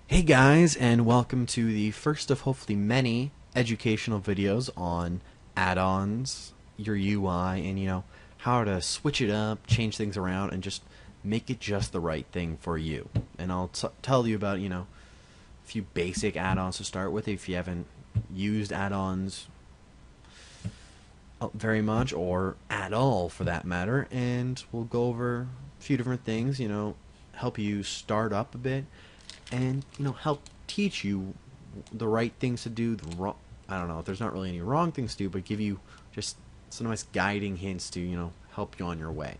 Hey guys, and welcome to the first of hopefully many educational videos on add-ons, your UI, and how to switch it up, change things around, and just make it just the right thing for you. And I'll tell you about a few basic add-ons to start with if you haven't used add-ons very much or at all for that matter, and we'll go over a few different things, help you start up a bit and help teach you the right things to do. I don't know if there's not really any wrong things to do, but give you just some nice guiding hints to help you on your way.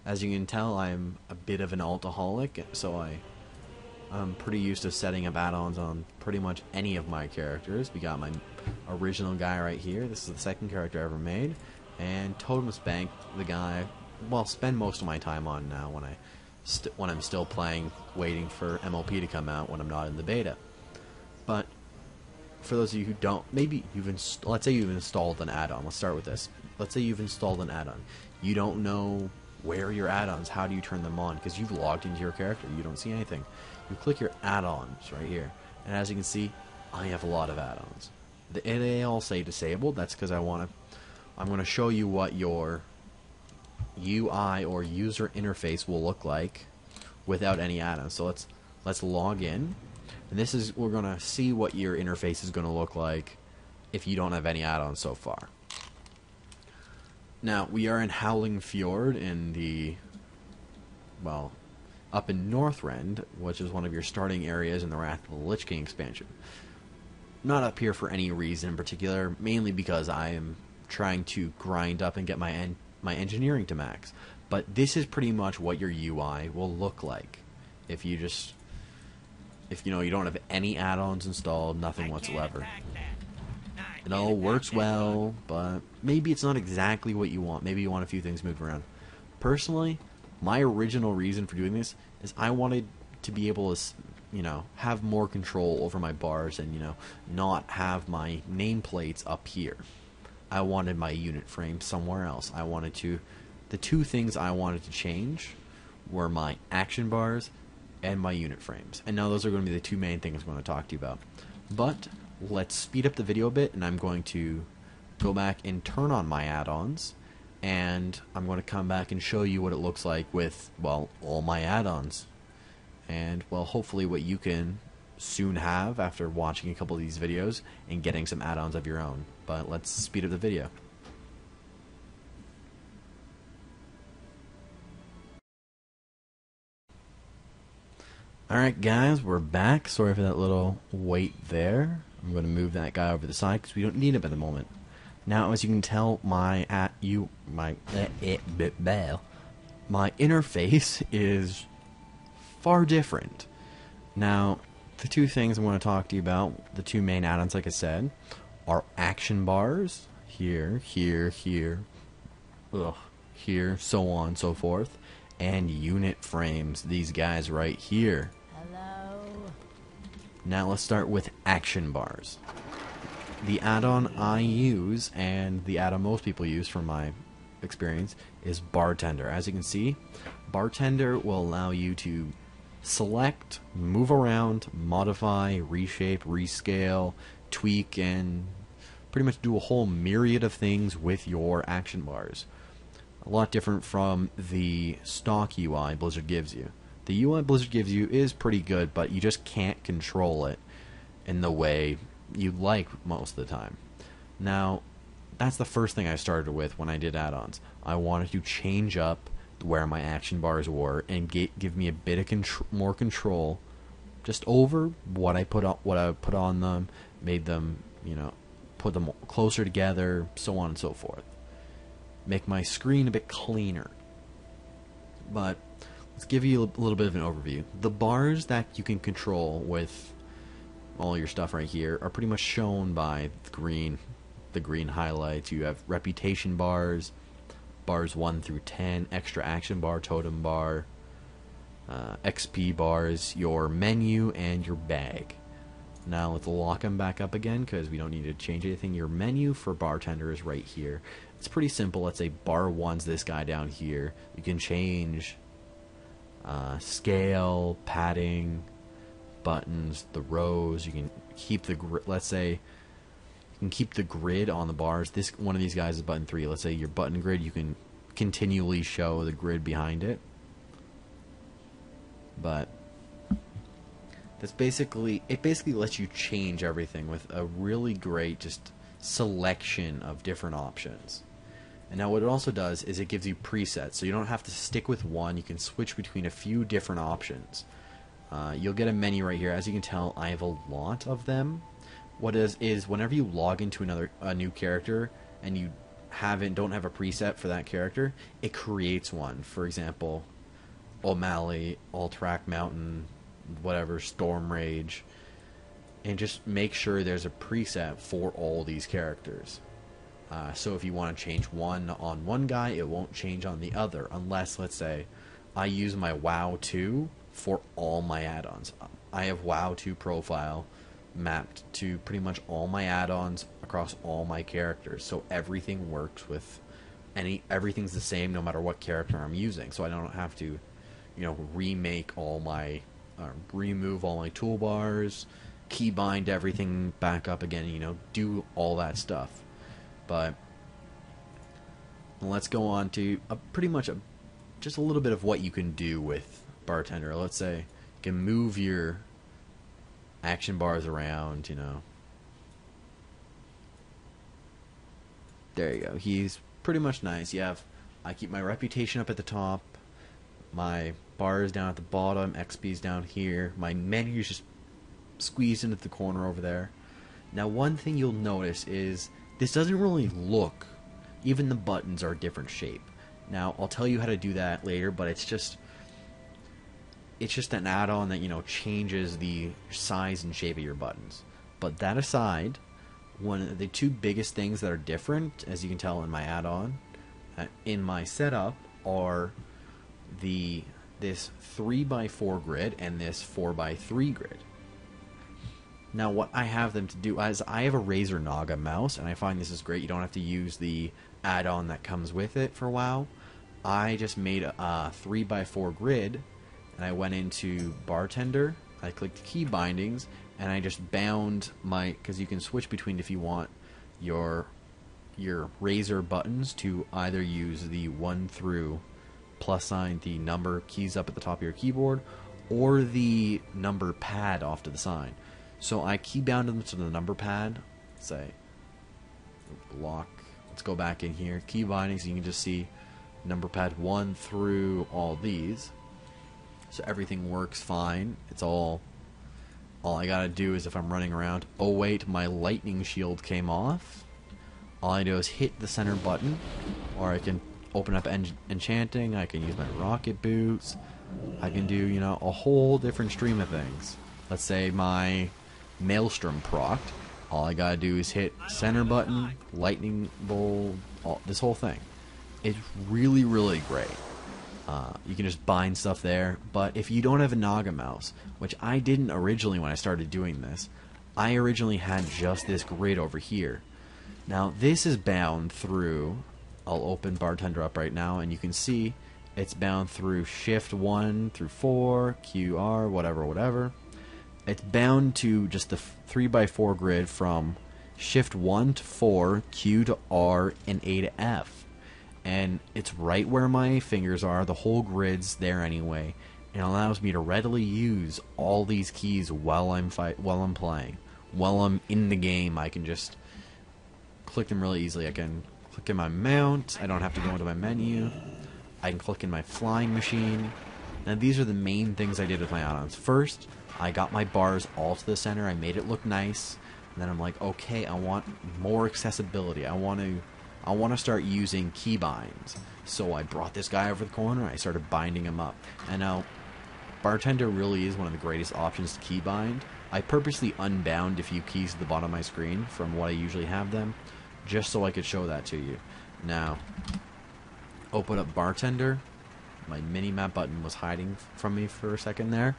As you can tell, I'm a bit of an altaholic, so I'm pretty used to setting up add-ons on pretty much any of my characters. We got my original guy right here. This is the second character I ever made, and Totem's Bank, the guy I'll spend most of my time on now when I'm still playing, waiting for MLP to come out when I'm not in the beta. But for those of you who don't, maybe let's say you've installed an add-on. Let's start with this. Let's say you've installed an add-on. You don't know where are your add-ons, how do you turn them on? Because you've logged into your character, you don't see anything. You click your add-ons right here, and as you can see, I have a lot of add-ons. They all say disabled. That's because I'm going to show you what your UI or user interface will look like without any add-ons. So let's log in, and we're going to see what your interface is going to look like if you don't have any add-ons so far. Now we are in Howling Fjord in up in Northrend, which is one of your starting areas in the Wrath of the Lich King expansion. Not up here for any reason in particular, mainly because I am trying to grind up and get my engineering to max. But this is pretty much what your UI will look like if you don't have any add-ons installed, nothing whatsoever. It all works well, but maybe it's not exactly what you want. Maybe you want a few things moved around. Personally, my original reason for doing this is I wanted to be able to have more control over my bars and not have my nameplates up here. I wanted my unit frame somewhere else. The two things I wanted to change were my action bars and my unit frames. And now those are going to be the two main things I'm going to talk to you about. But let's speed up the video a bit, and I'm going to go back and turn on my add-ons, and I'm going to come back and show you what it looks like with, all my add-ons. And, hopefully what you can soon have after watching a couple of these videos and getting some add-ons of your own. But let's speed up the video. Alright guys, we're back. Sorry for that little wait there. I'm going to move that guy over the side because we don't need him at the moment. Now, as you can tell, my interface is far different. Now, the two things I'm going to talk to you about, the two main add-ons, like I said, are action bars, here, so on and so forth, and unit frames, these guys right here. Hello. Now let's start with action bars. The add-on I use, and the add-on most people use from my experience, is Bartender. As you can see, Bartender will allow you to select, move around, modify, reshape, rescale, tweak, and pretty much do a whole myriad of things with your action bars. A lot different from the stock UI Blizzard gives you. The UI Blizzard gives you is pretty good, but you just can't control it in the way you'd like most of the time. Now, that's the first thing I started with when I did add-ons. I wanted to change up where my action bars were and give me a bit of more control just over what I put on them, made them, put them closer together, so on and so forth. Make my screen a bit cleaner. But let's give you a little bit of an overview. The bars that you can control with all your stuff right here are pretty much shown by the green highlights. You have reputation bars, bars 1 through 10, extra action bar, totem bar, XP bars, your menu, and your bag. Now let's lock them back up again because we don't need to change anything. Your menu for Bartender is right here. It's pretty simple. Let's say bar 1's this guy down here. You can change scale, padding, buttons, the rows. You can keep the let's say you can keep the grid on the bars. This one of these guys is button 3. Let's say your button grid, you can continually show the grid behind it. But that's basically, it basically lets you change everything with a really great just selection of different options. And now what it also does is it gives you presets, so you don't have to stick with one. You can switch between a few different options. You'll get a menu right here. As you can tell, I have a lot of them. What is whenever you log into a new character and you don't have a preset for that character, it creates one. For example, O'Malley, All-Track Mountain, whatever, Storm Rage, and just make sure there's a preset for all these characters. So if you want to change one on one guy, it won't change on the other, unless, let's say, I use my WoW 2 for all my add-ons. I have WoW 2 profile mapped to pretty much all my add-ons across all my characters, so everything works with everything's the same no matter what character I'm using, so I don't have to, remake all my remove all my toolbars, keybind everything back up again, do all that stuff. But let's go on to just a little bit of what you can do with Bartender. Let's say you can move your action bars around, There you go. He's pretty much nice. I keep my reputation up at the top, my bar is down at the bottom, XP's down here, my menu is just squeezed into the corner over there. Now one thing you'll notice is this doesn't really look, even the buttons are a different shape. Now I'll tell you how to do that later, but it's just an add-on that changes the size and shape of your buttons. But that aside, one of the two biggest things that are different, as you can tell in my add-on, in my setup, are this 3x4 grid and this 4x3 grid. Now what I have them to do is I have a Razer Naga mouse, and I find this is great. You don't have to use the add-on that comes with it for WoW. I just made a 3x4 grid, and I went into Bartender, I clicked key bindings, and I just bound because you can switch between if you want your Razer buttons to either use the 1 through plus sign, the number keys up at the top of your keyboard, or the number pad off to the side. So I key bound them to the number pad. Say lock. Let's go back in here. Key bindings. You can just see number pad 1 through all these. So everything works fine. It's all I gotta do is if I'm running around. Oh wait, my lightning shield came off. All I do is hit the center button, or I can open up enchanting. I can use my rocket boots. I can do a whole different stream of things. Let's say my Maelstrom procced. All I gotta do is hit center button, lightning bolt, this whole thing. It's really, really great. You can just bind stuff there. But if you don't have a Naga mouse, which I didn't originally when I started doing this, I originally had just this grid over here. Now this is bound through, I'll open Bartender up right now, and you can see it's bound through Shift 1 through 4, QR, whatever. It's bound to just the 3x4 grid from Shift 1 to 4, Q to R, and A to F. And it's right where my fingers are. The whole grid's there anyway. And it allows me to readily use all these keys while I'm playing. While I'm in the game, I can just click them really easily. I can click in my mount. I don't have to go into my menu. I can click in my flying machine. Now these are the main things I did with my add-ons. First, I got my bars all to the center. I made it look nice. And then I'm like, okay, I want more accessibility. I want to start using keybinds. So I brought this guy over the corner. I started binding him up. And now, Bartender really is one of the greatest options to keybind. I purposely unbound a few keys at the bottom of my screen from what I usually have them, just so I could show that to you. Now, open up Bartender. My Minimap button was hiding from me for a second there.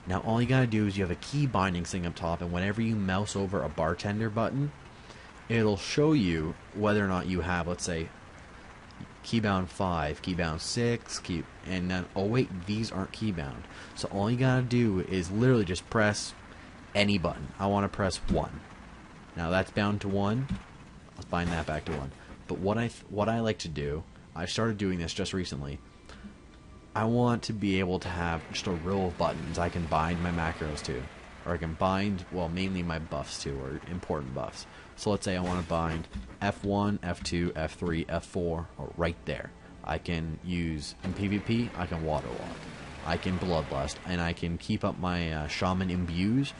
Now all you gotta do is you have a key binding thing up top, and whenever you mouse over a Bartender button, it'll show you whether or not you have, let's say, keybound 5, keybound 6, and then, oh wait, these aren't keybound. So all you gotta do is literally just press any button. I want to press 1. Now that's bound to 1. I'll bind that back to 1. But what I like to do, I started doing this just recently. I want to be able to have just a row of buttons I can bind my macros to. Or I can bind, well, mainly my buffs to, or important buffs. So let's say I want to bind F1, F2, F3, F4, or right there. I can use, in PvP, I can water walk. I can bloodlust, and I can keep up my shaman imbues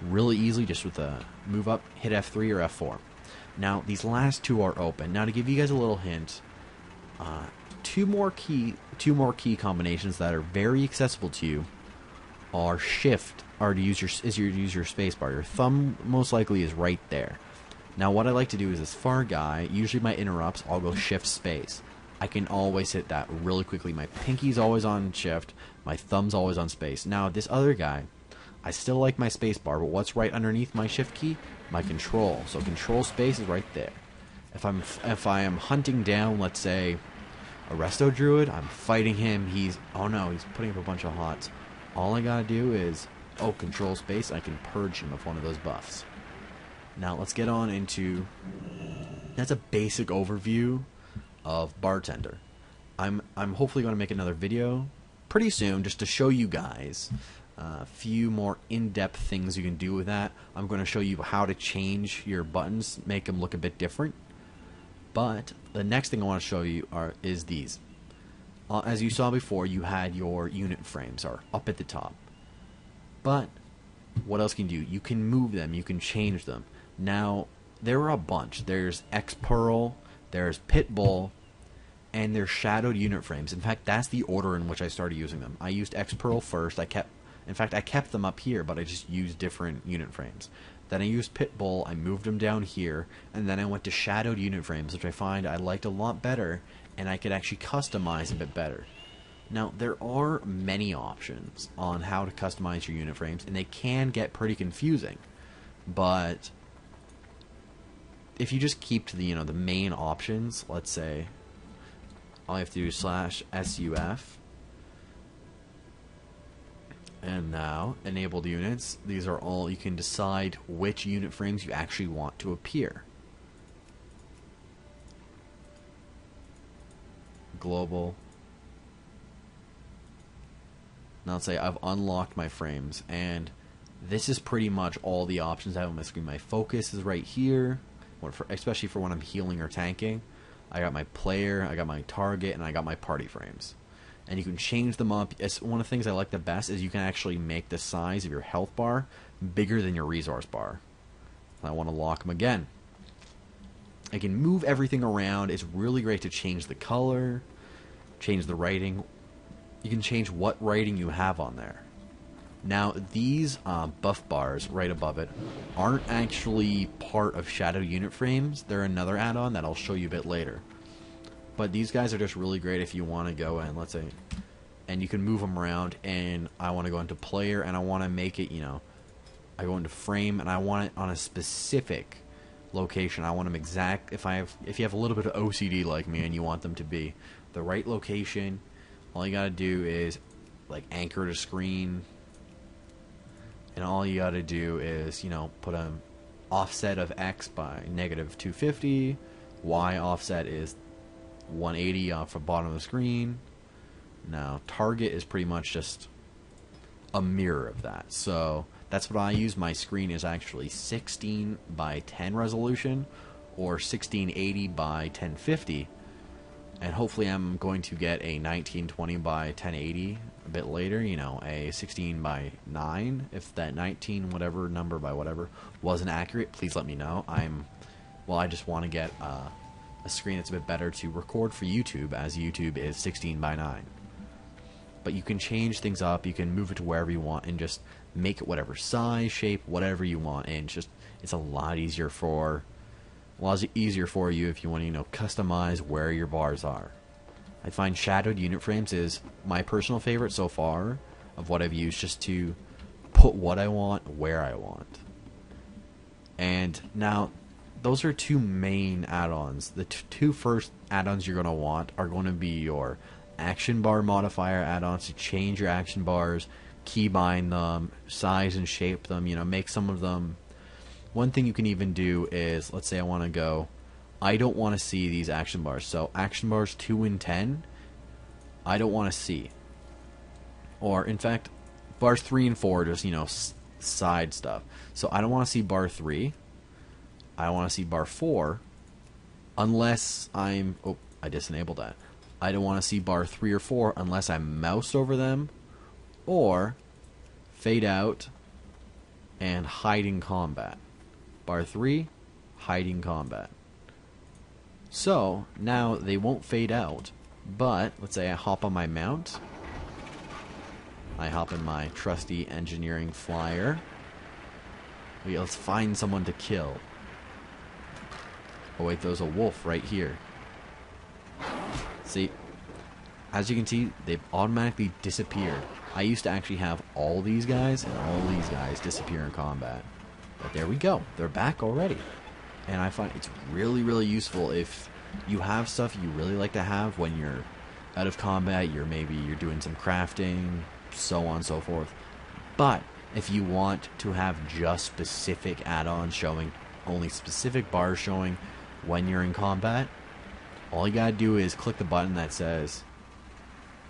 really easily just with a move up, hit F3 or F4. Now, these last two are open. Now, to give you guys a little hint, two more key combinations that are very accessible to you are shift, or to use your spacebar. Your thumb most likely is right there. Now what I like to do is this far guy, usually my interrupts, I'll go shift space. I can always hit that really quickly. My pinky's always on shift, my thumb's always on space. Now this other guy, I still like my spacebar, but what's right underneath my shift key? My control. So control space is right there. If I am hunting down, let's say, a resto druid, I'm fighting him, oh no, he's putting up a bunch of hots. All I gotta do is, control space, I can purge him of one of those buffs. Now let's get on into, that's a basic overview of Bartender. I'm hopefully going to make another video pretty soon just to show you guys a few more in-depth things you can do with that. I'm going to show you how to change your buttons, make them look a bit different. But the next thing I want to show you is these. As you saw before, you had your unit frames are up at the top. But what else can you do? You can move them, you can change them. Now, there are a bunch. There's X-Pearl, there's Pitbull, and there's shadowed unit frames. In fact, that's the order in which I started using them. I used X-Pearl first. I kept them up here, but I just used different unit frames. Then I used Pitbull, I moved them down here, and then I went to shadowed unit frames, which I find I liked a lot better, and I could actually customize a bit better. Now, there are many options on how to customize your unit frames, and they can get pretty confusing. But if you just keep to the the main options, let's say all you have to do is /SUF, and now enabled units. These are all, you can decide which unit frames you actually want to appear. Global. Now let's say I've unlocked my frames, and this is pretty much all the options I have on my screen. My focus is right here, especially for when I'm healing or tanking. I got my player, I got my target, and I got my party frames. And you can change them up. One of the things I like the best is you can actually make the size of your health bar bigger than your resource bar. I want to lock them again. I can move everything around. It's really great to change the color, change the writing. You can change what writing you have on there. Now, these buff bars right above it aren't actually part of shadow unit frames. They're another add-on that I'll show you a bit later. But these guys are just really great if you want to go and, let's say, and you can move them around, and I want to go into player, and I want to make it, I go into frame, and I want it on a specific location. I want them exact, if you have a little bit of OCD like me and you want them to be the right location, all you gotta do is, like, anchor to screen, and all you gotta do is, put an offset of X by -250, Y offset is 180 off the bottom of the screen. Now, target is pretty much just a mirror of that. So that's what I use. My screen is actually 16 by 10 resolution, or 1680 by 1050. And hopefully I'm going to get a 1920 by 1080 a bit later, a 16 by 9. If that 19 whatever number by whatever wasn't accurate, please let me know. I just want to get a screen that's a bit better to record for YouTube, as YouTube is 16 by 9. But you can change things up, you can move it to wherever you want, and just make it whatever size, shape, whatever you want, and it's a lot easier for you if you want to, customize where your bars are. I find shadowed unit frames is my personal favorite so far of what I've used, just to put what I want where I want. And now, those are two main add-ons. The two first add-ons you're going to want are going to be your action bar modifier add-ons to change your action bars, keybind them, size and shape them, you know, make some of them. One thing you can even do is, let's say I want to go, I don't want to see these action bars. So action bars 2 and 10, I don't want to see. Or, in fact, bars 3 and 4 just, you know, side stuff. So I don't want to see bar 3. I want to see bar 4 unless I'm... Oh, I disenabled that. I don't want to see bar 3 or 4 unless I mouse over them or fade out and hide in combat. Bar 3, hide in combat. So, now they won't fade out, but let's say I hop on my mount. I hop in my trusty engineering flyer. Wait, let's find someone to kill. Oh wait, there's a wolf right here. See, as you can see, they've automatically disappeared. I used to actually have all these guys and all these guys disappear in combat. But there we go. They're back already. And I find it's really, really useful if you have stuff you really like to have when you're out of combat. Maybe you're doing some crafting, so on and so forth. But if you want to have just specific add-ons showing, only specific bars showing when you're in combat, all you gotta do is click the button that says,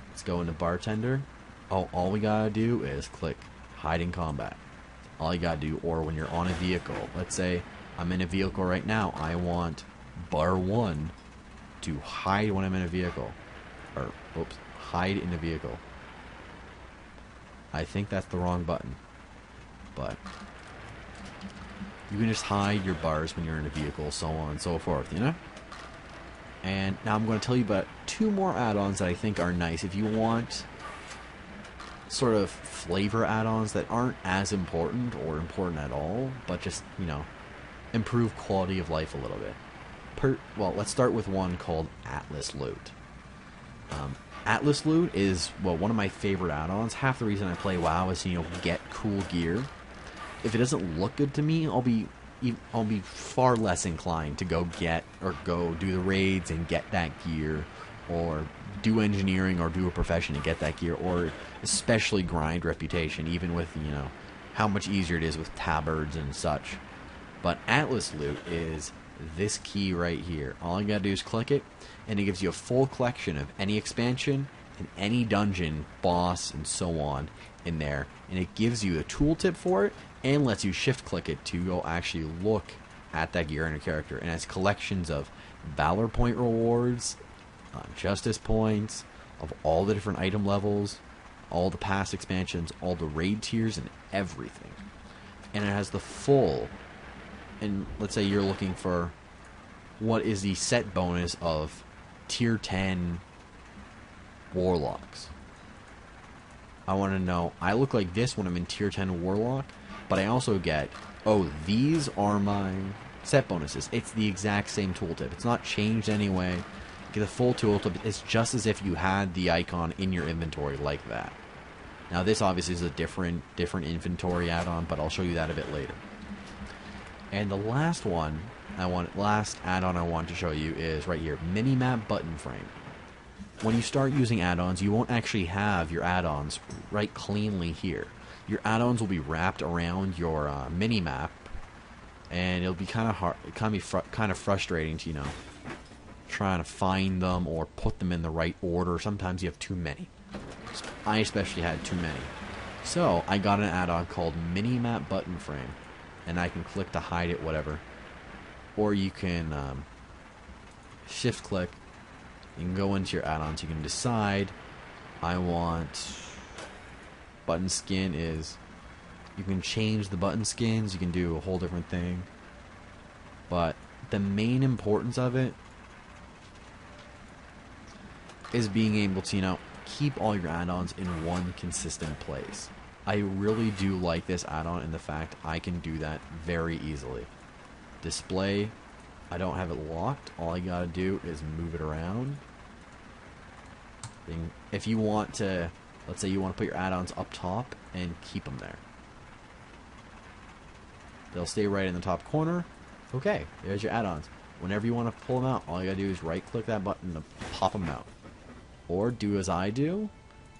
let's go into Bartender. Oh, all we gotta do is click hide in combat. All you gotta do, or when you're on a vehicle, let's say I'm in a vehicle right now, I want bar 1 to hide when I'm in a vehicle. Or, oops, hide in a vehicle. I think that's the wrong button. But you can just hide your bars when you're in a vehicle, so on and so forth, you know? And now I'm going to tell you about 2 more add-ons that I think are nice if you want sort of flavor add-ons that aren't as important or important at all, but just, you know, improve quality of life a little bit. Well, let's start with one called Atlas Loot. Atlas Loot is, well, one of my favorite add-ons. Half the reason I play WoW is, you know, get cool gear. If it doesn't look good to me, I'll be far less inclined to go get or go do the raids and get that gear, or do engineering or do a profession to get that gear, or especially grind reputation, even with, you know, how much easier it is with tabards and such. But Atlas Loot is this key right here. All you gotta do is click it, and it gives you a full collection of any expansion and any dungeon, boss, and so on in there. And it gives you a tooltip for it, and lets you shift click it to go actually look at that gear in your character. And it has collections of Valor Point rewards, Justice Points, of all the different item levels, all the past expansions, all the raid tiers, and everything. And it has the full, and let's say you're looking for what is the set bonus of tier 10 warlocks. I want to know, I look like this when I'm in tier 10 warlock, but I also get, oh, these are my set bonuses. It's the exact same tooltip. It's not changed anyway. You get the full tooltip. It's just as if you had the icon in your inventory like that. Now this obviously is a different inventory add-on, but I'll show you that a bit later. And the last add-on I want to show you is right here, Minimap button frame. When you start using add-ons, you won't actually have your add-ons right cleanly here. Your add-ons will be wrapped around your minimap, and it'll be kind of hard, kind of frustrating to, you know, trying to find them or put them in the right order. Sometimes you have too many. I especially had too many. So I got an add-on called Minimap button frame, and I can click to hide it, whatever. Or you can shift click. You can go into your add-ons. You can decide, I want button skin is, you can change the button skins. You can do a whole different thing. But the main importance of it is being able to, you know, keep all your add-ons in one consistent place. I really do like this add-on in the fact I can do that very easily. Display, I don't have it locked. All I gotta do is move it around. If you want to, let's say you want to put your add-ons up top and keep them there. They'll stay right in the top corner. Okay, there's your add-ons. Whenever you want to pull them out, all you gotta do is right-click that button to pop them out. Or do as I do.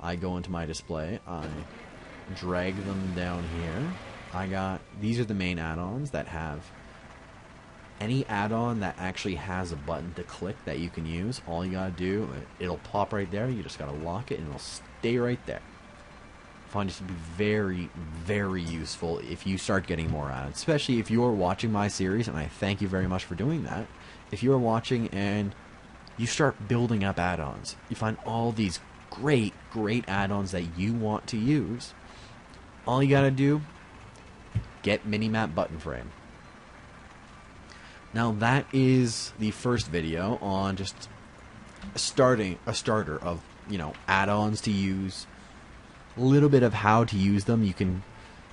I go into my display, I drag them down here. These are the main add-ons that have any add-on that actually has a button to click that you can use. All you gotta do, it'll pop right there. You just gotta lock it and it'll stay right there. I find it to be very, very useful if you start getting more add-ons, especially if you're watching my series, and I thank you very much for doing that. If you're watching and you start building up add-ons, you find all these great add-ons that you want to use. All you gotta do, get Minimap button frame. Now that is the first video on just a starter of, you know, add-ons to use, a little bit of how to use them. You can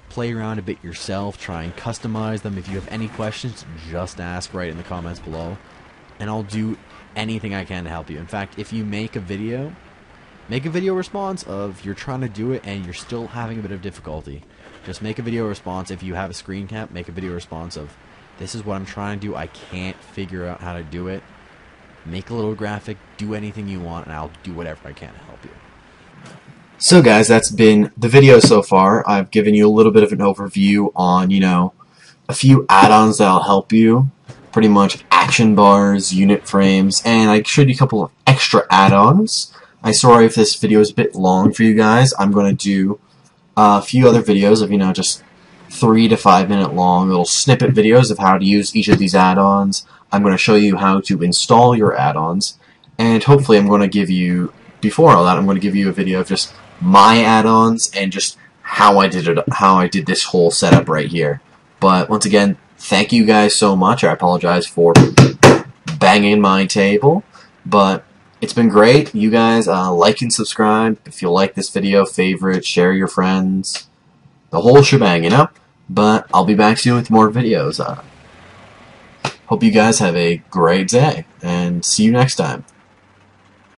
play around a bit yourself, try and customize them. If you have any questions, just ask right in the comments below, and I'll do anything I can to help you. In fact, if you make a video response of you're trying to do it and you're still having a bit of difficulty. Just make a video response. If you have a screen cap, make a video response of, this is what I'm trying to do, I can't figure out how to do it. Make a little graphic, do anything you want, and I'll do whatever I can to help you. So guys, that's been the video so far. I've given you a little bit of an overview on, you know, a few add-ons that'll help you. Pretty much action bars, unit frames, and I showed you a couple of extra add-ons. I'm sorry if this video is a bit long for you guys. I'm going to do a few other videos of, you know, just 3 to 5 minute long little snippet videos of how to use each of these add-ons. I'm going to show you how to install your add-ons, and hopefully I'm going to give you, before all that, I'm going to give you a video of just my add-ons and just how I did this whole setup right here. But once again, thank you guys so much. I apologize for banging my table, but it's been great. You guys like and subscribe if you like this video, favorite, share your friends, the whole shebang, you know? But I'll be back soon with more videos. Hope you guys have a great day, and see you next time.